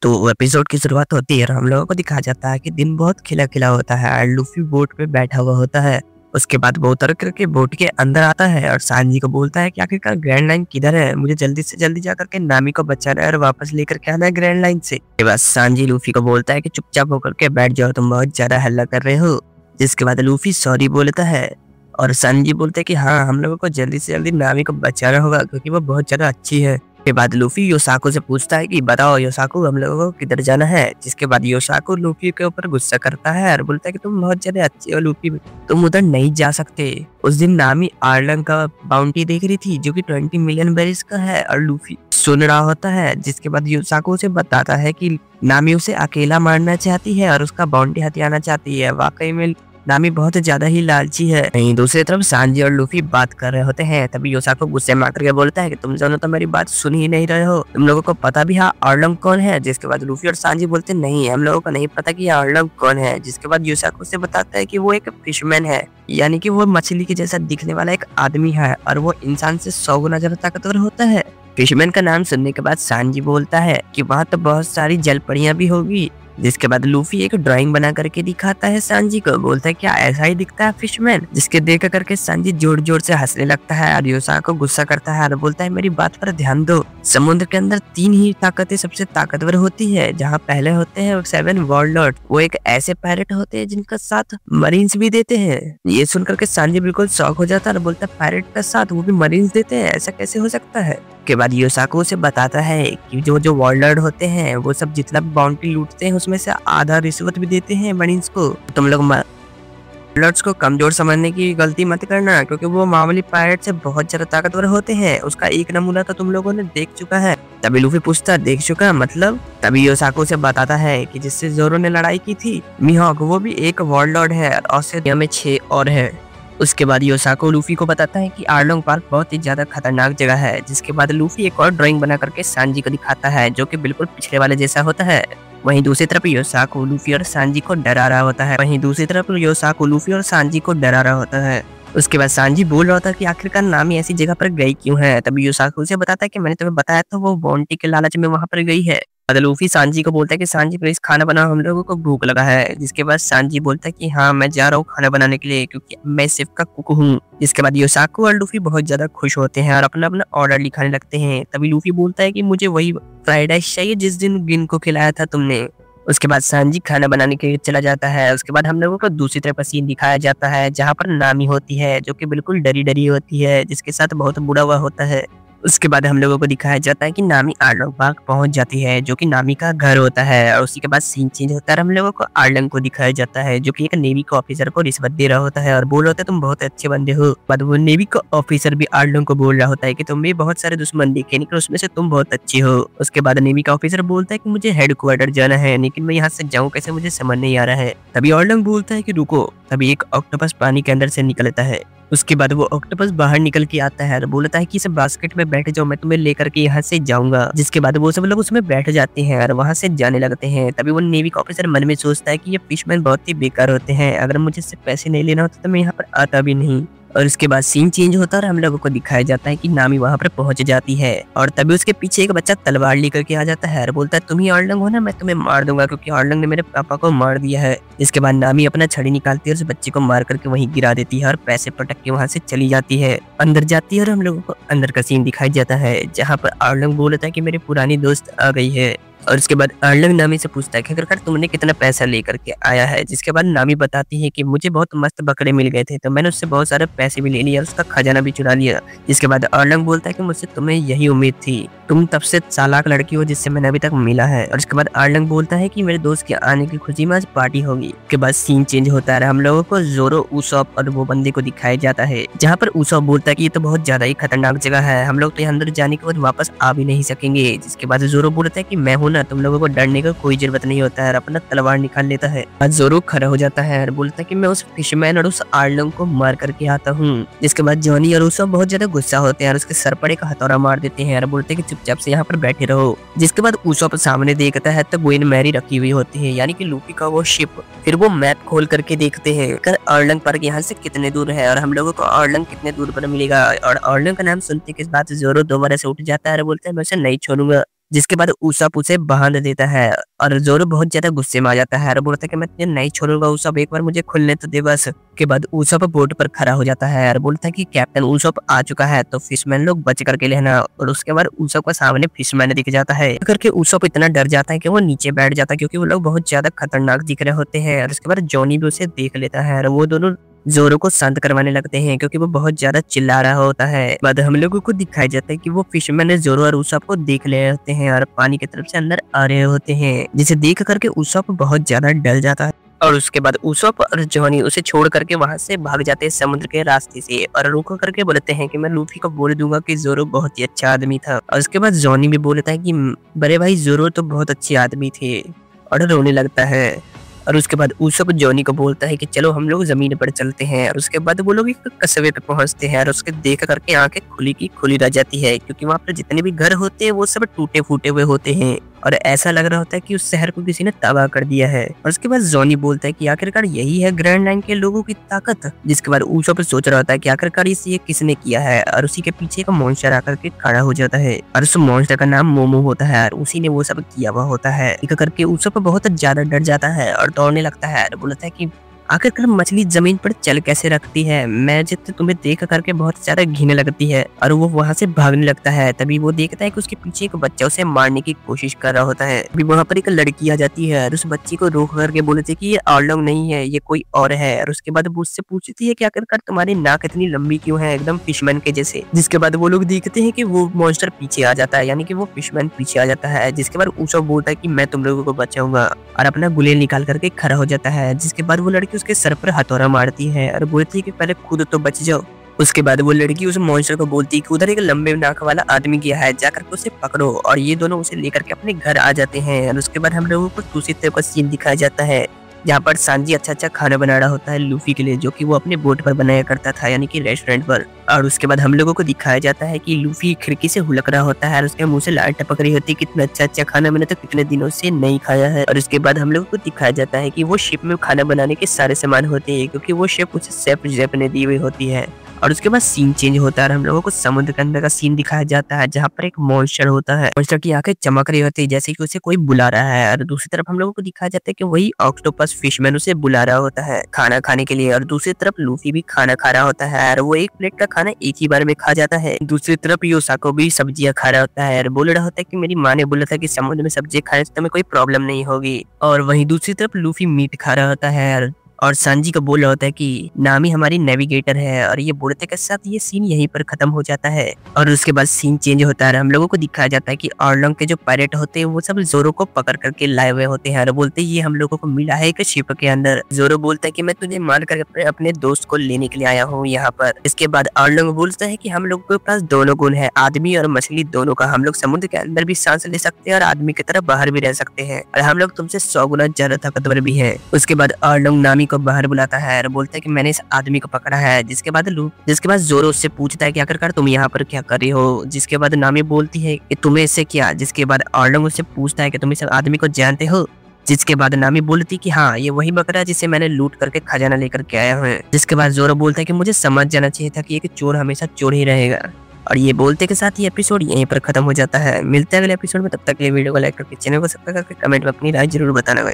तो एपिसोड की शुरुआत होती है और हम लोगों को दिखाया जाता है कि दिन बहुत खिला-खिला होता है और लूफी बोट पे बैठा हुआ होता है। उसके बाद वो उतर करके बोट के अंदर आता है और सांजी को बोलता है कि आखिरकार ग्रैंड लाइन किधर है? मुझे जल्दी से जल्दी जा करके नामी को बचाना है और वापस लेकर के आना है ग्रैंड लाइन से। इसके बाद सांजी लूफी को बोलता है कि चुपचाप होकर के बैठ जाओ, तुम बहुत ज़्यादा हल्ला कर रहे हो। जिसके बाद लूफी सॉरी बोलता है और सांजी बोलते हैं कि हाँ, हम लोगों को जल्दी से जल्दी नामी को बचाना होगा क्योंकि वो बहुत ज़्यादा अच्छी है। के बाद लूफी योसाको से पूछता है कि बताओ योसाको, हम लोगों को किधर जाना है? जिसके बाद योसाको लूफी के ऊपर गुस्सा करता है और बोलता है कि तुम बहुत ज्यादा अच्छे हो लूफी, तुम उधर नहीं जा सकते। उस दिन नामी आर्लंग का बाउंटी देख रही थी जो कि 20 मिलियन बेरीज का है और लूफी सुन रहा होता है। जिसके बाद योसाको उसे बताता है कि नामी उसे अकेला मारना चाहती है और उसका बाउंटी हथियाना चाहती है। वाकई में नामी बहुत ज्यादा ही लालची है। वहीं दूसरी तरफ सांजी और लूफी बात कर रहे होते हैं, तभी योसाको गुस्से में आकर के बोलता है कि तुम दोनों तो मेरी बात सुन ही नहीं रहे हो, तुम लोगों को पता भी है आर्लंग कौन है? जिसके बाद लूफी और सांजी बोलते नहीं, हम लोगों को नहीं पता कि आर्लंग कौन है। जिसके बाद योसाको से बताता है कि वो एक फिशमैन है, यानी कि वो मछली के जैसा दिखने वाला एक आदमी है और वो इंसान से 100 गुना ज्यादा ताकतवर होता है। फिशमैन का नाम सुनने के बाद सांजी बोलता है कि वहाँ तो बहुत सारी जल परियां भी होगी। जिसके बाद लूफी एक ड्राइंग बना करके दिखाता है सांजी को, बोलता है क्या ऐसा ही दिखता है फिशमैन? जिसके देख करके सांजी जोर जोर से हंसने लगता है और योसाको गुस्सा करता है और बोलता है मेरी बात पर ध्यान दो, समुद्र के अंदर 3 ही ताकतें सबसे ताकतवर होती है, जहाँ पहले होते हैं 7 वॉरलॉर्ड, वो एक ऐसे पायरेट होते हैं जिनका साथ मरीन्स भी देते हैं। ये सुनकर के सांजी बिल्कुल शॉक हो जाता है और बोलता है पायरेट का साथ वो भी मरीन्स देते हैं, ऐसा कैसे हो सकता है? के बाद योसाको से बताता है कि जो वॉरलॉर्ड होते हैं वो सब जितना भी बाउंटी लूटते हैं उसमें से आधा रिश्वत भी देते हैं मरीन्स को। तुम लोग वॉरलॉर्ड्स को कमजोर समझने की गलती मत करना क्योंकि वो मामूली पायरेट से बहुत ज्यादा ताकतवर होते हैं। उसका एक नमूना तो तुम लोगों ने देख चुका है। तभी लूफी पूछता देख चुका मतलब? तभी योसाको से बताता है कि जिससे जोरो ने लड़ाई की थी मिहोक, वो भी एक वॉरलॉर्ड है और ऑस्ट्रेलिया में 6 और है। उसके बाद योसाको लूफी को बताता है कि आर्लोंग पार्क बहुत ही ज्यादा खतरनाक जगह है। जिसके बाद लूफी एक और ड्राइंग बना करके सांजी को दिखाता है जो कि बिल्कुल पिछले वाले जैसा होता है। वहीं दूसरी तरफ योसाको लूफी और सांजी को डरा रहा होता है। उसके बाद सांजी बोल रहा था कि आखिरकार नामी ऐसी जगह पर गई क्यों है। तभी योसाको उसे बताता है कि मैंने तुम्हें बताया था वो बाउंटी के लालच में वहां पर गई है। लूफी सांजी को बोलता है कि सांजी प्लीज खाना बनाओ, हम लोगों को भूख लगा है। जिसके बाद सांजी बोलता है कि हाँ मैं जा रहा हूँ खाना बनाने के लिए क्योंकि मैं सिर्फ का कुक हूँ। जिसके बाद योसाको और लूफी बहुत ज्यादा खुश होते हैं और अपना अपना ऑर्डर लिखाने लगते हैं। तभी लूफी बोलता है कि मुझे वही फ्राइड राइस चाहिए जिस दिन गिन को खिलाया था तुमने। उसके बाद सांजी खाना बनाने के लिए चला जाता है। उसके बाद हम लोगों को दूसरी तरफ सीन दिखाया जाता है जहाँ पर नामी होती है जो कि बिल्कुल डरी डरी होती है, जिसके साथ बहुत बुरा हुआ होता है। उसके बाद हम लोगों को दिखाया जाता है कि नामी आर्लोंग पार्क पहुंच जाती है जो कि नामी का घर होता है और उसी के बाद सीन चेंज होता है। हम लोगों को आर्लोंग को दिखाया जाता है जो कि एक नेवी के ऑफिसर को रिश्वत दे रहा होता है और बोल रहा होता है तुम बहुत अच्छे बंदे हो। बाद वो नेवी का ऑफिसर भी आर्लोंग को बोल रहा होता है कि तुम भी बहुत सारे दुश्मन देखे लेकिन उसमें से तुम बहुत अच्छे हो। उसके बाद नेवी का ऑफिसर बोलता है कि मुझे हेडक्वार्टर जाना है लेकिन मैं यहाँ से जाऊँ कैसे, मुझे समझ नहीं आ रहा है। तभी आर्लोंग बोलता है कि रुको। तभी एक ऑक्टोपस पानी के अंदर से निकलता है। उसके बाद वो ऑक्टोपस बाहर निकल के आता है और बोलता है कि इस बास्केट में बैठ जाओ, मैं तुम्हें लेकर के यहाँ से जाऊंगा। जिसके बाद वो सब लोग उसमें बैठ जाते हैं और वहां से जाने लगते हैं। तभी वो नेवी का ऑफिसर मन में सोचता है कि ये फिशमैन बहुत ही बेकार होते हैं, अगर मुझे इससे पैसे नहीं लेना होता तो मैं यहाँ पर आता भी नहीं। और उसके बाद सीन चेंज होता है और हम लोगों को दिखाया जाता है कि नामी वहां पर पहुंच जाती है और तभी उसके पीछे एक बच्चा तलवार लेकर के आ जाता है और बोलता है तुम ही आर्लोंग हो ना, मैं तुम्हें मार दूंगा क्योंकि आर्लोंग ने मेरे पापा को मार दिया है। इसके बाद नामी अपना छड़ी निकालती है और उस बच्चे को मार करके वहीं गिरा देती है और पैसे पटक के वहां से चली जाती है, अंदर जाती है और हम लोगों को अंदर का सीन दिखाया जाता है जहाँ पर आर्लोंग बोलता है कि मेरी पुरानी दोस्त आ गई है। और उसके बाद आर्लोंग नामी से पूछता है कि आखिरकार तुमने कितना पैसा लेकर के आया है। जिसके बाद नामी बताती है कि मुझे बहुत मस्त बकरे मिल गए थे तो मैंने उससे बहुत सारे पैसे भी ले लिए और उसका खजाना भी चुरा लिया। जिसके बाद आर्लोंग बोलता है कि मुझसे तुम्हें यही उम्मीद थी, तुम तब से चालाक लड़की हो जिससे मैंने अभी तक मिला है। और उसके बाद आर्लोंग बोलता है कि मेरे दोस्त के आने की खुशी में आज पार्टी होगी। उसके बाद सीन चेंज होता है, हम लोगों को जोरो, उसॉप और वो बंदे को दिखाया जाता है जहाँ पर उसॉप बोलता है कि ये तो बहुत ज्यादा ही खतरनाक जगह है, हम लोग तो यहाँ अंदर जाने के बाद वापस आ भी नहीं सकेंगे। जिसके बाद जोरो बोलता है कि मैं हूँ ना, तुम लोगों को डरने का कोई जरूरत नहीं होता है और अपना तलवार निकाल लेता है। आज जोरो खड़ा हो जाता है और बोलता है कि मैं उस फिशमैन और उस आर्लोंग को मार करके आता हूँ। जिसके बाद जॉनी और उसॉप बहुत ज्यादा गुस्सा होते हैं और उसके सर पर एक हथौड़ा मार देते हैं और बोलते हैं कि चुपचाप से यहाँ पर बैठे रहो। जिसके बाद उसॉप सामने देखता है तो क्वीन मैरी रखी हुई होती है, यानी कि लूफी का वो शिप। फिर वो मैप खोल करके देखते हैं कर आर्लोंग पार्क यहाँ से कितने दूर है और हम लोगों को आर्लोंग कितने दूर पर मिलेगा। और आर्लोंग का नाम सुनते के बाद जोरो दोबारा से उठ जाता है और बोलता है मैं उसे नहीं छोड़ूंगा। जिसके बाद उसप उसे बांध देता है और ज़ोरो बहुत ज़्यादा गुस्से में आ जाता है और बोलता है कि मैं तुझे नहीं छोड़ूंगा उसप, एक बार मुझे खुलने तो दे बस। के बाद उसप बोट पर खड़ा हो जाता है और बोलता है कि कैप्टन उसप आ चुका है, तो फिशमैन लोग बच करके लेना। और उसके बाद उसप का सामने फिशमैन दिख जाता है करके उसप इतना डर जाता है कि वो नीचे बैठ जाता है, क्योंकि वो लोग बहुत ज्यादा खतरनाक दिख रहे होते हैं। और उसके बाद जॉनी भी उसे देख लेता है और वो दोनों ज़ोरो को शांत करवाने लगते हैं, क्योंकि वो बहुत ज्यादा चिल्ला रहा होता है। बाद हम लोगों को दिखाई जाता है कि वो फिशमैन ज़ोरो और उसप को देख रहे होते हैं और पानी की तरफ से अंदर आ रहे होते हैं, जिसे देख करके उसप बहुत ज्यादा डर जाता है। और उसके बाद उसप और जॉनी उसे छोड़ करके वहां से भाग जाते हैं समुद्र के रास्ते से और रुक करके बोलते हैं कि मैं लूफी को बोल दूंगा कि ज़ोरो बहुत ही अच्छा आदमी था। और उसके बाद जॉनी भी बोलता है कि बड़े भाई ज़ोरो तो बहुत अच्छे आदमी थे, और रोने लगता है। और उसके बाद उसप जॉनी को बोलता है कि चलो हम लोग जमीन पर चलते हैं। और उसके बाद वो लोग एक कस्बे पे पहुंचते हैं और उसके देख करके आंखें खुली की खुली रह जाती है, क्योंकि वहां पर जितने भी घर होते हैं वो सब टूटे फूटे हुए होते हैं और ऐसा लग रहा होता है कि उस शहर को किसी ने तबाह कर दिया है। और उसके बाद जॉनी बोलता है कि आखिरकार यही है ग्रैंड लाइन के लोगों की ताकत। जिसके बाद उसप सोच रहा होता है कि आखिरकार इसे ये किसने किया है, और उसी के पीछे एक मॉन्स्टर आकर के खड़ा हो जाता है और उस मॉन्स्टर का नाम मोमो होता है और उसी ने वो सब किया हुआ होता है। एक करके उसप बहुत ज्यादा डर जाता है और दौड़ने लगता है और बोलता है कि आखिरकार मछली जमीन पर चल कैसे रखती है, मैं जितने तुम्हें देख करके बहुत ज्यादा घिने लगती है। और वो वहां से भागने लगता है। तभी वो देखता है कि उसके पीछे एक बच्चा उसे मारने की कोशिश कर रहा होता है। अभी वहां पर एक लड़की आ जाती है और उस बच्ची को रोक करके बोलती है कि ये आर्लोंग नहीं है, ये कोई और है। और उसके बाद वो उससे पूछती है कि आखिरकार तुम्हारी नाक इतनी लंबी क्यों है, एकदम फिशमैन के जैसे। जिसके बाद वो लोग देखते हैं कि वो मॉन्स्टर पीछे आ जाता है, यानी कि वो फिशमैन पीछे आ जाता है। जिसके बाद उसे बोलता है कि मैं तुम लोगों को बचाऊंगा और अपना गुलेल निकाल करके खड़ा हो जाता है। जिसके बाद वो लड़की उसके सर पर हथौड़ा मारती है और बोलती है कि पहले खुद तो बच जाओ। उसके बाद वो लड़की उस मॉन्स्टर को बोलती है कि उधर एक लंबे नाक वाला आदमी गया है, जाकर के उसे पकड़ो। और ये दोनों उसे लेकर के अपने घर आ जाते हैं। और उसके बाद हम लोगों को दूसरी तरफ का सीन दिखाया जाता है, जहाँ पर सांजी अच्छा खाना बना रहा होता है लूफी के लिए, जो कि वो अपने बोट पर बनाया करता था, यानी कि रेस्टोरेंट पर। और उसके बाद हम लोगों को दिखाया जाता है कि लूफी खिड़की से हुलक रहा होता है और उसके मुंह से लार टपक रही होती है, कितना अच्छा खाना मैंने तो कितने दिनों से नहीं खाया है। और उसके बाद हम लोगों को दिखाया जाता है कि वो शिप में खाना बनाने के सारे सामान होते हैं, क्योंकि वो शिप उसे शेफ ने दी हुई होती है। और उसके बाद सीन चेंज होता है और हम लोगों को समुद्र के अंदर का सीन दिखाया जाता है, जहाँ पर एक मॉन्स्टर होता है। मॉन्स्टर की आंखें चमक रही होती है जैसे कि उसे कोई बुला रहा है। और दूसरी तरफ हम लोगों को दिखाया जाता है कि वही ऑक्टोपस फिशमैन उसे बुला रहा होता है खाना खाने के लिए। और दूसरी तरफ लूफी भी खाना खा रहा होता है और वो एक प्लेट का खाना एक ही बार में खा जाता है। दूसरी तरफ योसाको भी सब्जियां खा रहा होता है और बोल रहा होता है कि मेरी माँ ने बोला था कि समुद्र में सब्जियां खाने से तुम्हें कोई प्रॉब्लम नहीं होगी। और वहीं दूसरी तरफ लूफी मीट खा रहा होता है और सांजी को बोल रहा होता है कि नामी हमारी नेविगेटर है। और ये बोलते के साथ ये सीन यहीं पर खत्म हो जाता है। और उसके बाद सीन चेंज होता है, हम लोगों को दिखाया जाता है कि आर्लोंग के जो पायलट होते हैं वो सब ज़ोरो को पकड़ करके लाए हुए होते हैं और बोलते हैं ये हम लोगों को मिला है एक शिप के अंदर। ज़ोरो बोलता है कि मैं तुझे मार कर अपने दोस्त को लेने के लिए आया हूँ यहाँ पर। इसके बाद आर्लोंग बोलता है कि हम लोगों के पास दोनों गुण है, आदमी और मछली दोनों का। हम लोग समुद्र के अंदर भी सांस ले सकते हैं और आदमी की तरह बाहर भी रह सकते हैं, और हम लोग तुमसे 100 गुना ज्यादा ताकतवर भी है। उसके बाद आर्लोंग नामी को बाहर बुलाता है और बोलता है कि मैंने इस आदमी को पकड़ा है। जिसके बाद ज़ोरो उससे पूछता है कि आखिरकार तुम यहाँ पर क्या कर रही हो। जिसके बाद नामी बोलती है कि तुम्हें इससे क्या। जिसके बाद आर्लोंग उससे पूछता है कि तुम इस आदमी को जानते हो। जिसके बाद नामी बोलती कि हाँ ये वही बकरा है जिसे मैंने लूट करके खजाना लेकर के आया हूँ। जिसके बाद ज़ोरो बोलता है कि मुझे समझ जाना चाहिए था कि एक चोर हमेशा चोर ही रहेगा। और ये बोलते के साथ ये एपिसोड यहीं पर खत्म हो जाता है। मिलते हैं अगले एपिसोड में, तब तक के लिए वीडियो को लाइक करके चैनल को सब्सक्राइब करके कमेंट में अपनी राय जरूर बताना भाई।